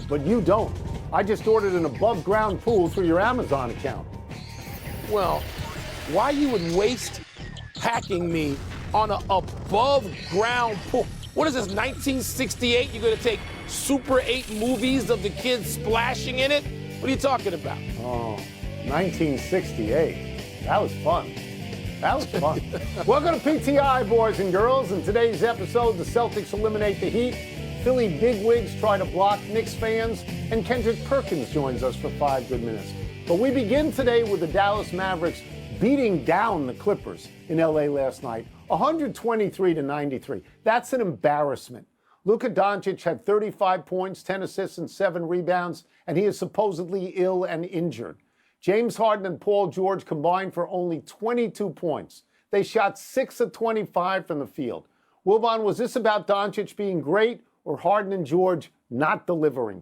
but you don't. I just ordered an above-ground pool through your Amazon account. Well, why you would waste packing me on an above-ground pool? What is this, 1968? You're going to take Super 8 movies of the kids splashing in it? What are you talking about? Oh, 1968. That was fun. That was fun. Welcome to PTI, boys and girls. In today's episode, the Celtics eliminate the Heat, Philly bigwigs try to block Knicks fans, and Kendrick Perkins joins us for 5 good minutes. But we begin today with the Dallas Mavericks beating down the Clippers in LA last night, 123-93. That's an embarrassment. Luka Doncic had 35 points, 10 assists, and 7 rebounds, and he is supposedly ill and injured. James Harden and Paul George combined for only 22 points. They shot 6 of 25 from the field. Wilbon, was this about Doncic being great or Harden and George not delivering?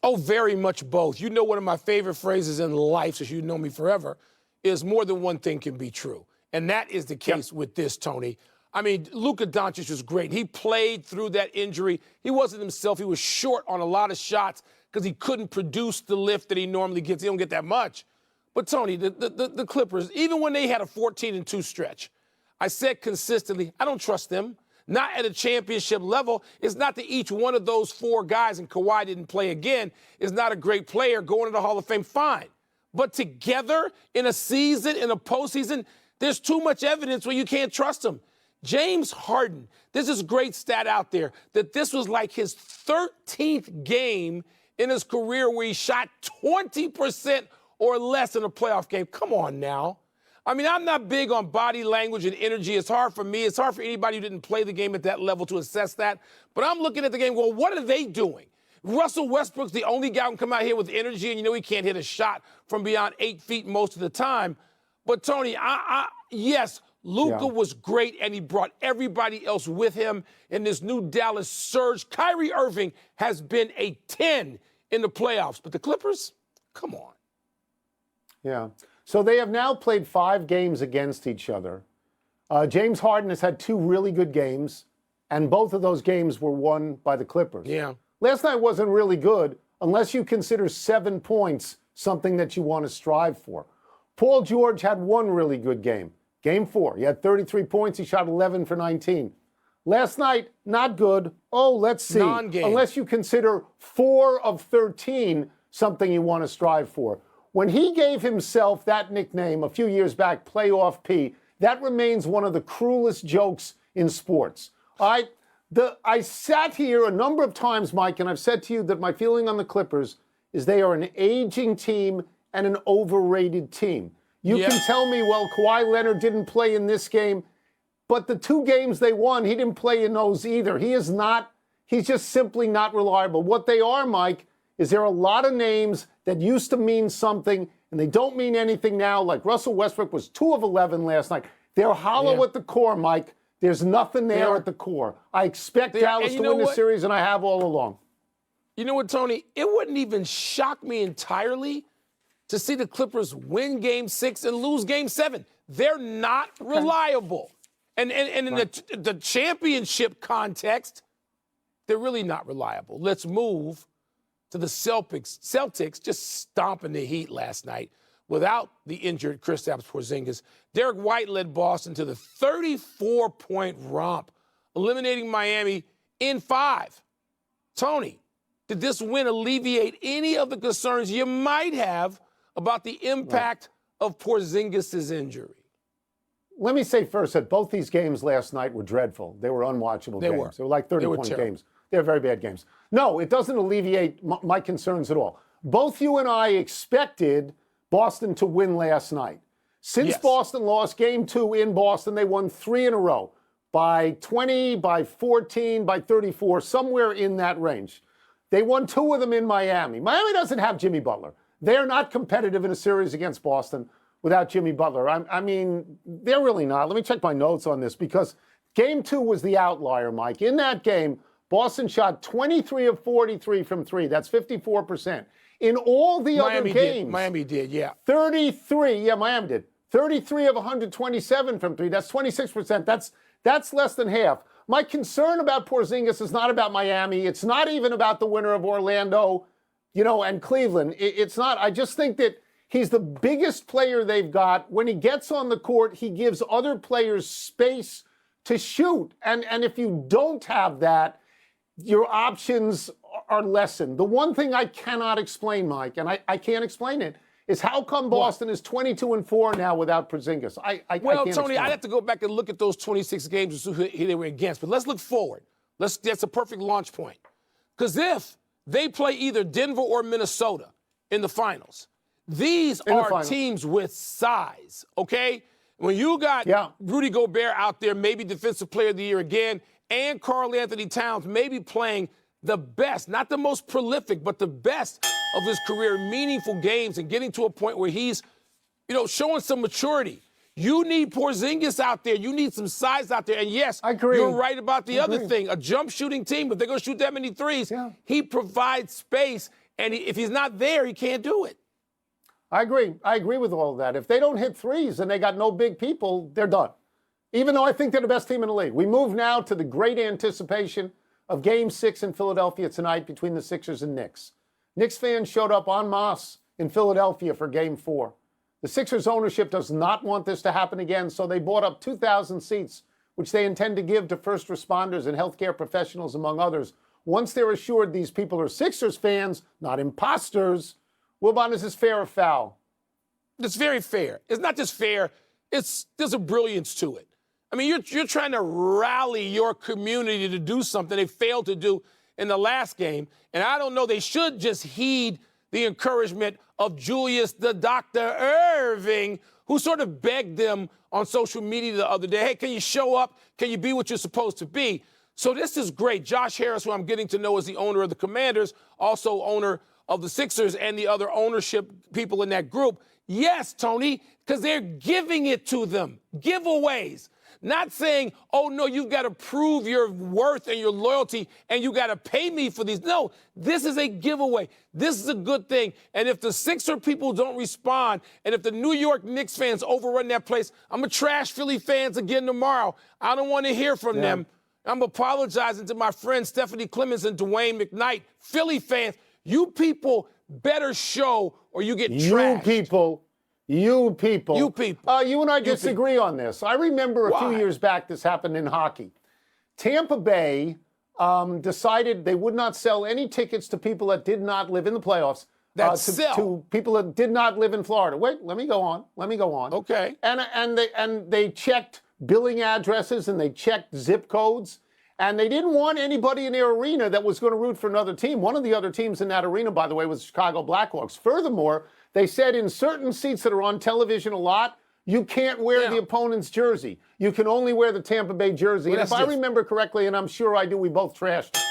Oh, very much both. You know, one of my favorite phrases in life, since you know me forever, is more than one thing can be true. And that is the case with this, Tony. I mean, Luka Doncic was great. He played through that injury. He wasn't himself. He was short on a lot of shots because he couldn't produce the lift that he normally gets. He don't get that much. But, Tony, the Clippers, even when they had a 14-2 stretch, I said consistently, I don't trust them. Not at a championship level. It's not that each one of those 4 guys, and Kawhi didn't play again, is not a great player going to the Hall of Fame. Fine. But together in a season, in a postseason, there's too much evidence where you can't trust them. James Harden, there's this great stat out there that this was like his 13th game in his career where he shot 20% or less in a playoff game. Come on now. I mean, I'm not big on body language and energy. It's hard for me. It's hard for anybody who didn't play the game at that level to assess that. But I'm looking at the game, well, what are they doing? Russell Westbrook's the only guy who can come out here with energy, and you know he can't hit a shot from beyond 8 feet most of the time. But, Tony, yes, Luka was great, and he brought everybody else with him in this new Dallas surge. Kyrie Irving has been a 10 in the playoffs. But the Clippers, come on. Yeah. So they have now played 5 games against each other. James Harden has had 2 really good games, and both of those games were won by the Clippers. Yeah. Last night wasn't really good unless you consider 7 points something that you want to strive for. Paul George had 1 really good game. Game 4, he had 33 points. He shot 11 for 19. Last night, not good. Oh, let's see. Non-game. Unless you consider 4 of 13 something you want to strive for. When he gave himself that nickname a few years back, Playoff P, that remains one of the cruelest jokes in sports. I sat here a number of times, Mike, and I've said to you that my feeling on the Clippers is they are an aging team and an overrated team. You can tell me, well, Kawhi Leonard didn't play in this game, but the 2 games they won, he didn't play in those either. He's just simply not reliable. What they are, Mike, is there are a lot of names that used to mean something, and they don't mean anything now, like Russell Westbrook was 2 of 11 last night. They're hollow at the core, Mike. There's nothing there at the core. I expect Dallas to win this series, and I have all along. You know what, Tony? It wouldn't even shock me entirely to see the Clippers win Game 6 and lose Game 7. They're not reliable. And in the championship context, they're really not reliable. Let's move to the Celtics just stomping the Heat last night without the injured Kristaps Porzingis. Derek White led Boston to the 34-point romp, eliminating Miami in 5. Tony, did this win alleviate any of the concerns you might have about the impact of Porzingis' injury? Let me say first that both these games last night were dreadful. They were unwatchable games. They were like 30-point games. They're very bad games. No, it doesn't alleviate my concerns at all. Both you and I expected Boston to win last night. Since Boston lost Game 2 in Boston, they won 3 in a row by 20, by 14, by 34, somewhere in that range. They won 2 of them in Miami. Miami doesn't have Jimmy Butler. They're not competitive in a series against Boston without Jimmy Butler. I mean, they're really not. Let me check my notes on this because Game 2 was the outlier, Mike. In that game, Boston shot 23 of 43 from 3. That's 54%. In all the other games. Miami did, yeah. 33, Miami did. 33 of 127 from 3. That's 26%. That's less than half. My concern about Porzingis is not about Miami. It's not even about the winner of Orlando, and Cleveland. It's not. I just think that he's the biggest player they've got. When he gets on the court, he gives other players space to shoot. And if you don't have that, your options are lessened. The one thing I cannot explain, Mike, and I can't explain it, is how come Boston is 22-4 now without Porzingis? I can't Tony, I'd explain have to go back and look at those 26 games and see who they were against. But let's look forward. That's a perfect launch point. Because if they play either Denver or Minnesota in the finals, these are teams with size, okay? When you got Rudy Gobert out there, maybe Defensive Player of the Year again, and Karl Anthony Towns maybe playing the best, not the most prolific, but the best of his career, meaningful games, and getting to a point where he's, showing some maturity. You need Porzingis out there. You need some size out there. And yes, I agree. You're right about the other thing. A jump shooting team, if they're going to shoot that many threes, he provides space. And if he's not there, he can't do it. I agree. I agree with all of that. If they don't hit threes and they got no big people, they're done. Even though I think they're the best team in the league. We move now to the great anticipation of Game 6 in Philadelphia tonight between the Sixers and Knicks. Knicks fans showed up en masse in Philadelphia for Game 4. The Sixers ownership does not want this to happen again, so they bought up 2,000 seats, which they intend to give to first responders and healthcare professionals, among others. Once they're assured these people are Sixers fans, not imposters, Wilbon, is this fair or foul? It's very fair. It's not just fair. There's a brilliance to it. I mean, you're trying to rally your community to do something they failed to do in the last game. And I don't know, they should just heed the encouragement of Julius the Dr. Irving, who sort of begged them on social media the other day, hey, can you show up? Can you be what you're supposed to be? So this is great. Josh Harris, who I'm getting to know as the owner of the Commanders, also owner of the Sixers and the other ownership people in that group. Yes, Tony, because they're giving it to them. Giveaways. Not saying, oh, no, you've got to prove your worth and your loyalty and you got to pay me for these. No, this is a giveaway. This is a good thing. And if the Sixer people don't respond and if the New York Knicks fans overrun that place, I'm going to trash Philly fans again tomorrow. I don't want to hear from them. I'm apologizing to my friends Stephanie Clemens and Dwayne McKnight. Philly fans, you people better show or you get trashed. You people. You and I disagree on this. I remember a few years back this happened in hockey. Tampa Bay decided they would not sell any tickets to people that did not live in the playoffs. To people that did not live in Florida. Wait, let me go on. Okay. And they checked billing addresses and they checked zip codes. And they didn't want anybody in their arena that was going to root for another team. One of the other teams in that arena, by the way, was the Chicago Blackhawks. Furthermore, they said in certain seats that are on television a lot, you can't wear the opponent's jersey. You can only wear the Tampa Bay jersey. And if I remember correctly, and I'm sure I do, we both trashed it.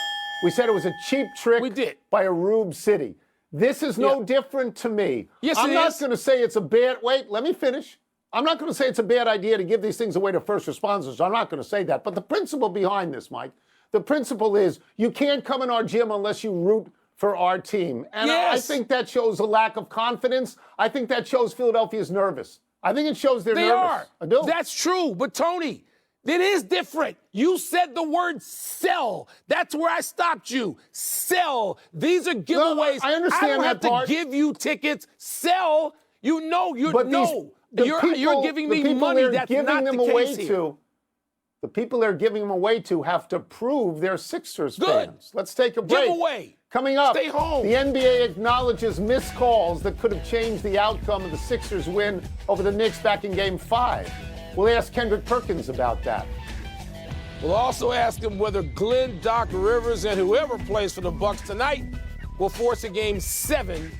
We said it was a cheap trick by a rube city. This is no different to me. Yes, I'm not going to say it's a bad... Wait, let me finish. I'm not going to say it's a bad idea to give these things away to first responders. I'm not going to say that. But the principle behind this, Mike, the principle is you can't come in our gym unless you root for our team. And I think that shows a lack of confidence. I think that shows Philadelphia's nervous. I think it shows they're nervous. I do. That's true. But, Tony, it is different. You said the word sell. That's where I stopped you. Sell. These are giveaways. No, I understand that part. I don't have to give you tickets. Sell. You're giving me money. That's not the case here. The people they're giving them away to have to prove they're Sixers fans. Let's take a break. Giveaway. Coming up, Stay home. The NBA acknowledges missed calls that could have changed the outcome of the Sixers' win over the Knicks back in Game 5. We'll ask Kendrick Perkins about that. We'll also ask him whether Glenn, Doc Rivers, and whoever plays for the Bucks tonight will force a Game 7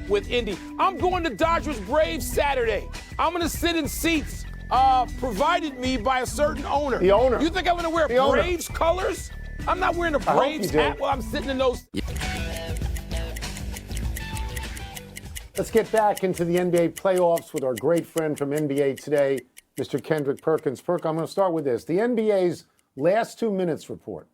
with Indy. I'm going to Dodgers Braves Saturday. I'm going to sit in seats provided me by a certain owner. The owner. You think I'm going to wear Braves colors? I'm not wearing a Braves hat while I'm sitting in those. Let's get back into the NBA playoffs with our great friend from NBA Today, Mr. Kendrick Perkins. Perk, I'm going to start with this. The NBA's last 2 minutes report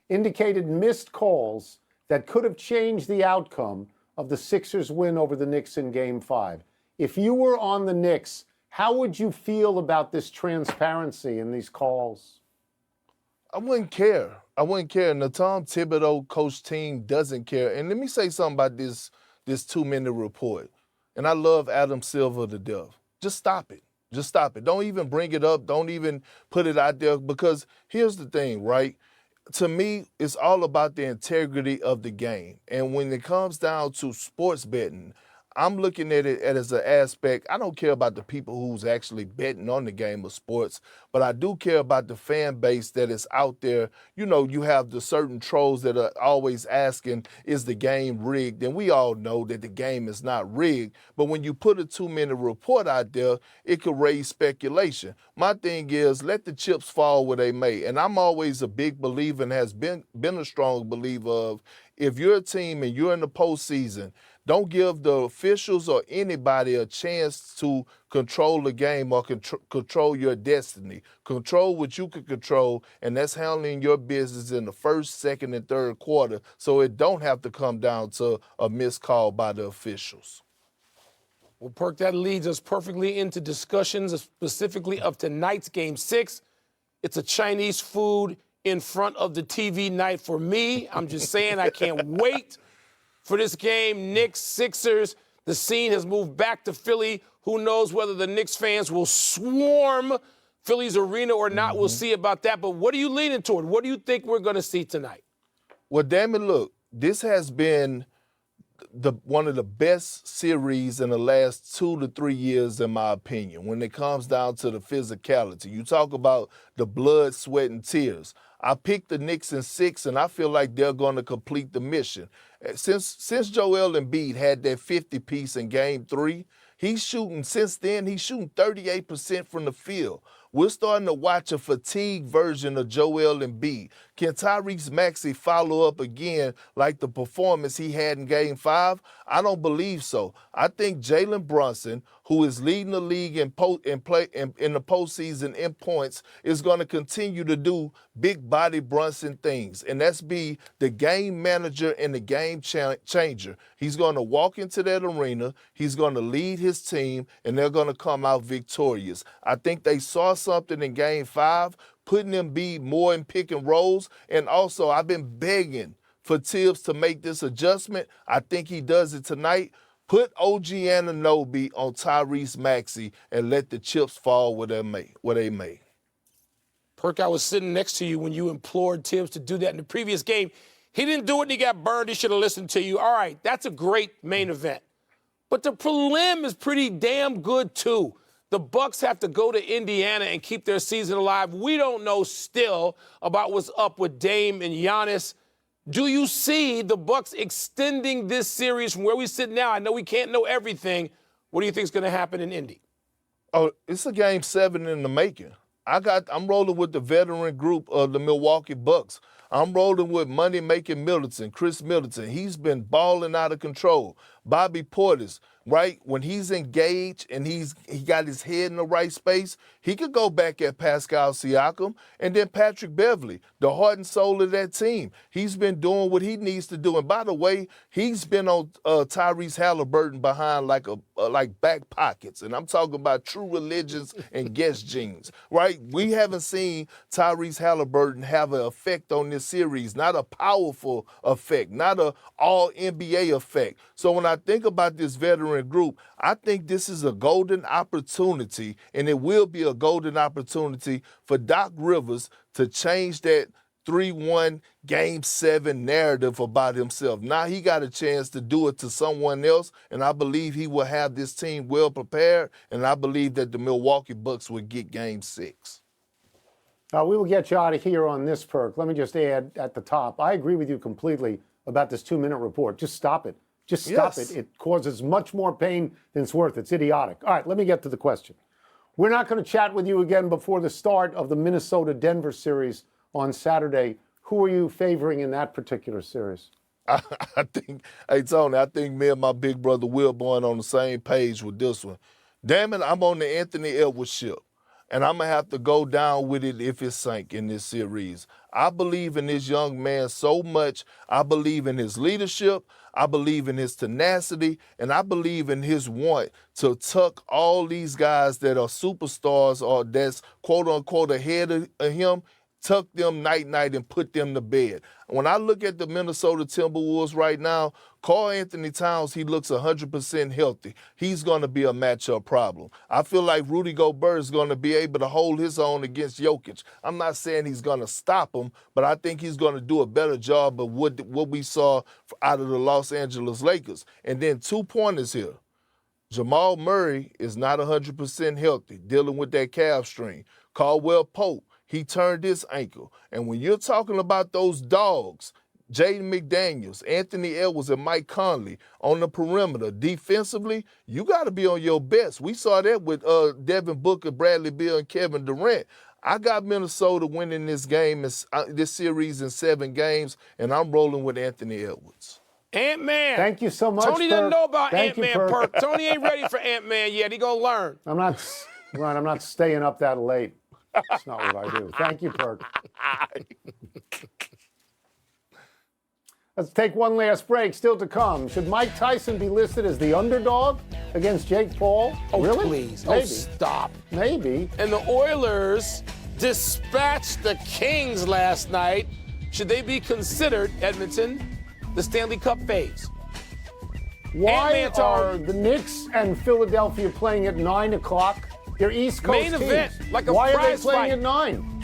indicated missed calls that could have changed the outcome of the Sixers' win over the Knicks in Game 5. If you were on the Knicks, how would you feel about this transparency in these calls? I wouldn't care. I wouldn't care. And the Tom Thibodeau coach team doesn't care. And let me say something about this 2-minute report. And I love Adam Silver to death. Just stop it. Just stop it. Don't even bring it up. Don't even put it out there, because here's the thing, right? To me, it's all about the integrity of the game. And when it comes down to sports betting, I'm looking at it as an aspect. I don't care about the people who's actually betting on the game of sports, but I do care about the fan base that is out there. You know, you have the certain trolls that are always asking, is the game rigged? And we all know that the game is not rigged. But when you put a 2-minute report out there, it could raise speculation. My thing is, let the chips fall where they may. And I'm always a big believer, and has been a strong believer of, if you're a team and you're in the postseason, don't give the officials or anybody a chance to control the game or control your destiny. Control what you can control, and that's handling your business in the first, second, and third quarter, so it don't have to come down to a missed call by the officials. Well, Perk, that leads us perfectly into discussions specifically of tonight's Game 6. It's a Chinese food in front of the TV night for me. I'm just saying, I can't wait for this game. Knicks, Sixers, the scene has moved back to Philly. Who knows whether the Knicks fans will swarm Philly's arena or not. We'll see about that. But what are you leaning toward? What do you think we're going to see tonight? Well, damn it, look, this has been one of the best series in the last 2 to 3 years, in my opinion, when it comes down to the physicality. You talk about the blood, sweat, and tears. I picked the Knicks in 6, and I feel like they're going to complete the mission. Since Joel Embiid had that 50-piece in Game 3, since then, he's shooting 38% from the field. We're starting to watch a fatigue version of Joel Embiid. Can Tyrese Maxey follow up again like the performance he had in Game 5? I don't believe so. I think Jalen Brunson, who is leading the league in the postseason in points, is going to continue to do big body Brunson things, and that's be the game manager and the game changer. He's going to walk into that arena, he's going to lead his team, and they're going to come out victorious. I think they saw something in Game 5, putting them be more in pick and rolls, and also I've been begging for Tibbs to make this adjustment. I think he does it tonight. Put OG Anunoby on Tyrese Maxey and let the chips fall where they may. Perk, I was sitting next to you when you implored Tibbs to do that in the previous game. He didn't do it and he got burned. He should have listened to you. All right, that's a great main event. But the prelim is pretty damn good, too. The Bucks have to go to Indiana and keep their season alive. We don't know still about what's up with Dame and Giannis. Do you see the Bucks extending this series from where we sit now? I know we can't know everything. What do you think is going to happen in Indy? Oh, it's a Game 7 in the making. I'm rolling with the veteran group of the Milwaukee Bucks. I'm rolling with money-making Middleton, Chris Middleton. He's been balling out of control. Bobby Portis, right? When he's engaged and he got his head in the right space, he could go back at Pascal Siakam. And then Patrick Beverley, the heart and soul of that team. He's been doing what he needs to do. And by the way, he's been on Tyrese Halliburton behind like back pockets. And I'm talking about true religions and guest jeans, right? We haven't seen Tyrese Halliburton have an effect on this series, not a powerful effect, not an all-NBA effect. So when I think about this veteran group, I think this is a golden opportunity, and it will be a golden opportunity for Doc Rivers to change that 3-1 Game 7 narrative about himself. Now he got a chance to do it to someone else, and I believe he will have this team well prepared, and I believe that the Milwaukee Bucks will get Game 6. We will get you out of here on this, Perk. Let me just add at the top, I agree with you completely about this 2-minute report. Just stop it. Just stop Yes. it. It causes much more pain than it's worth. It's idiotic. All right, let me get to the question. We're not going to chat with you again before the start of the Minnesota-Denver series on Saturday. Who are you favoring in that particular series? I think, hey, Tony, I think me and my big brother Wilborn on the same page with this one. Damn it, I'm on the Anthony Edwards ship, and I'm going to have to go down with it if it sank in this series. I believe in this young man so much. I believe in his leadership. I believe in his tenacity, and I believe in his want to tuck all these guys that are superstars or that's quote-unquote ahead of him tuck them night-night and put them to bed. When I look at the Minnesota Timberwolves right now, Karl Anthony Towns, he looks 100% healthy. He's going to be a matchup problem. I feel like Rudy Gobert is going to be able to hold his own against Jokic. I'm not saying he's going to stop him, but I think he's going to do a better job of what we saw out of the Los Angeles Lakers. And then 2 pointers here. Jamal Murray is not 100% healthy, dealing with that calf strain. Caldwell Pope, he turned his ankle. And when you're talking about those dogs, Jaden McDaniels, Anthony Edwards, and Mike Conley on the perimeter, defensively, you got to be on your best. We saw that with Devin Booker, Bradley Beal, and Kevin Durant. I got Minnesota winning this game, this series in 7 games, and I'm rolling with Anthony Edwards. Ant-Man. Thank you so much, Tony doesn't know about Ant-Man, Perk. Tony ain't ready for Ant-Man yet. He gonna learn. I'm not staying up that late. That's not what I do. Thank you, Perk. Let's take one last break. Still to come. Should Mike Tyson be listed as the underdog against Jake Paul? Oh, really? please. Maybe. Oh, stop. Maybe. And the Oilers dispatched the Kings last night. Should they be considered, Edmonton, the Stanley Cup faves? Why are the Knicks and Philadelphia playing at 9 o'clock? They're East Coast Main teams. event, like a Why are they prize playing fight. at 9?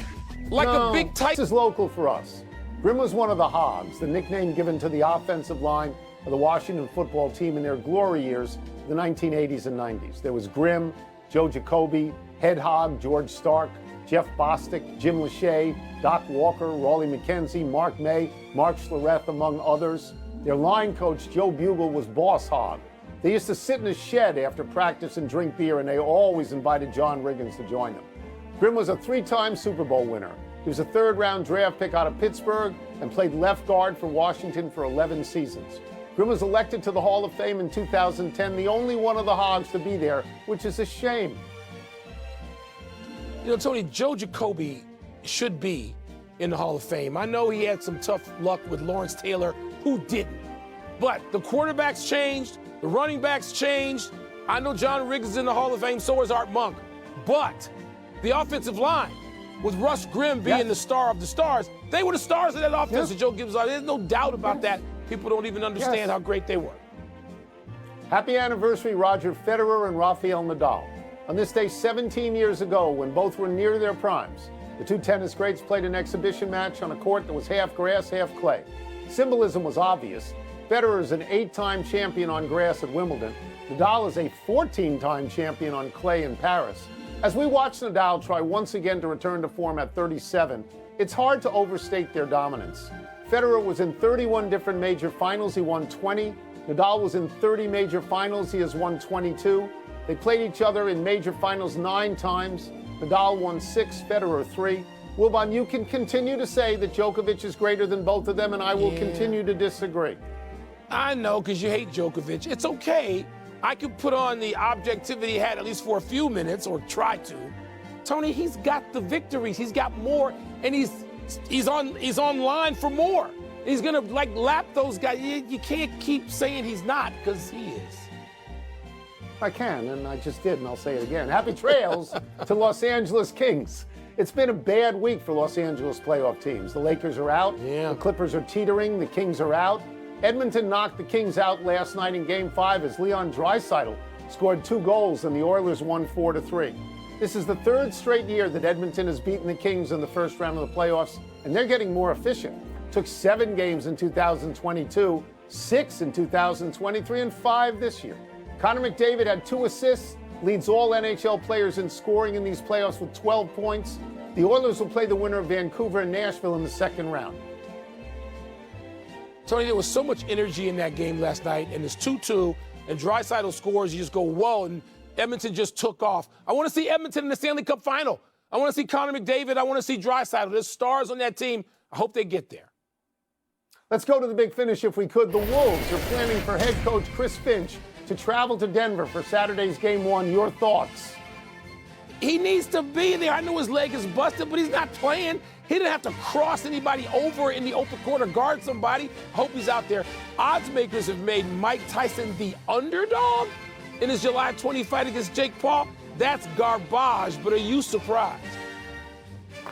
Like No, a big tight. This is local for us. Grim was one of the Hogs, the nickname given to the offensive line of the Washington football team in their glory years, the 1980s and 90s. There was Grim, Joe Jacoby, Head Hog, George Stark, Jeff Bostic, Jim Lachey, Doc Walker, Raleigh McKenzie, Mark May, Mark Schlereth, among others. Their line coach, Joe Bugle, was Boss Hog. They used to sit in a shed after practice and drink beer, and they always invited John Riggins to join them. Grim was a 3-time Super Bowl winner. He was a 3rd-round draft pick out of Pittsburgh and played left guard for Washington for 11 seasons. Grim was elected to the Hall of Fame in 2010, the only one of the Hogs to be there, which is a shame. You know, Tony, Joe Jacoby should be in the Hall of Fame. I know he had some tough luck with Lawrence Taylor, who didn't. But the quarterbacks changed, the running backs changed. I know John Riggs is in the Hall of Fame, so is Art Monk. But the offensive line, with Russ Grimm being the star of the stars, they were the stars of that offense. And Joe Gibbs, there's no doubt about that. People don't even understand how great they were. Happy anniversary, Roger Federer and Rafael Nadal. On this day 17 years ago, when both were near their primes, the two tennis greats played an exhibition match on a court that was half grass, half clay. Symbolism was obvious. Federer is an 8-time champion on grass at Wimbledon. Nadal is a 14-time champion on clay in Paris. As we watch Nadal try once again to return to form at 37, it's hard to overstate their dominance. Federer was in 31 different major finals. He won 20. Nadal was in 30 major finals. He has won 22. They played each other in major finals 9 times. Nadal won 6, Federer 3. Wilbon, you can continue to say that Djokovic is greater than both of them, and I will continue to disagree. I know, because you hate Djokovic. It's okay. I could put on the objectivity he had at least for a few minutes, or try to. Tony, he's got the victories. He's got more, and he's on line for more. He's gonna lap those guys. You can't keep saying he's not, because he is. I can, and I just did, and I'll say it again. Happy trails to Los Angeles Kings. It's been a bad week for Los Angeles playoff teams. The Lakers are out. The Clippers are teetering. The Kings are out. Edmonton knocked the Kings out last night in Game 5 as Leon Draisaitl scored 2 goals and the Oilers won 4-3. This is the 3rd straight year that Edmonton has beaten the Kings in the first round of the playoffs, and they're getting more efficient. Took 7 games in 2022, 6 in 2023, and 5 this year. Connor McDavid had 2 assists, leads all NHL players in scoring in these playoffs with 12 points. The Oilers will play the winner of Vancouver and Nashville in the second round. Tony, there was so much energy in that game last night, and it's 2-2, and Draisaitl scores, you just go, whoa, and Edmonton just took off. I want to see Edmonton in the Stanley Cup final. I want to see Connor McDavid. I want to see Draisaitl. There's stars on that team. I hope they get there. Let's go to the big finish if we could. The Wolves are planning for head coach Chris Finch to travel to Denver for Saturday's Game 1. Your thoughts? He needs to be there. I know his leg is busted, but he's not playing. He didn't have to cross anybody over in the open court or guard somebody. Hope he's out there. Odds makers have made Mike Tyson the underdog in his July 20 fight against Jake Paul. That's garbage, but are you surprised?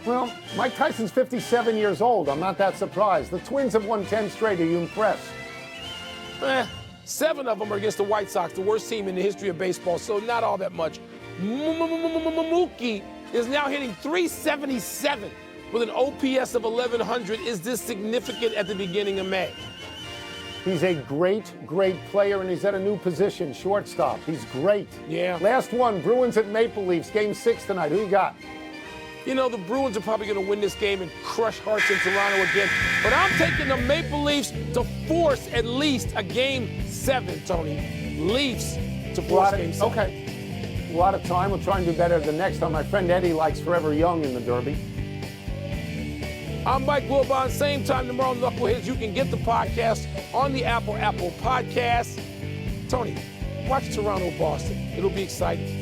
Well, Mike Tyson's 57 years old. I'm not that surprised. The Twins have won 10 straight. Are you impressed? 7 of them are against the White Sox, the worst team in the history of baseball, so not all that much. Mookie is now hitting .377 with an OPS of 1100. Is this significant at the beginning of May? He's a great, great player, and he's at a new position, shortstop. He's great. Yeah. Last one, Bruins at Maple Leafs, Game 6 tonight. Who you got? You know, the Bruins are probably going to win this game and crush hearts in Toronto again. But I'm taking the Maple Leafs to force at least a Game 7, Tony. Leafs to force Game 7. Okay. A lot of time. We'll try and do better the next time. My friend Eddie likes Forever Young in the Derby. I'm Mike Wilbon. Same time tomorrow, Knuckleheads. You can get the podcast on the Apple Podcast. Tony, watch Toronto-Boston. It'll be exciting.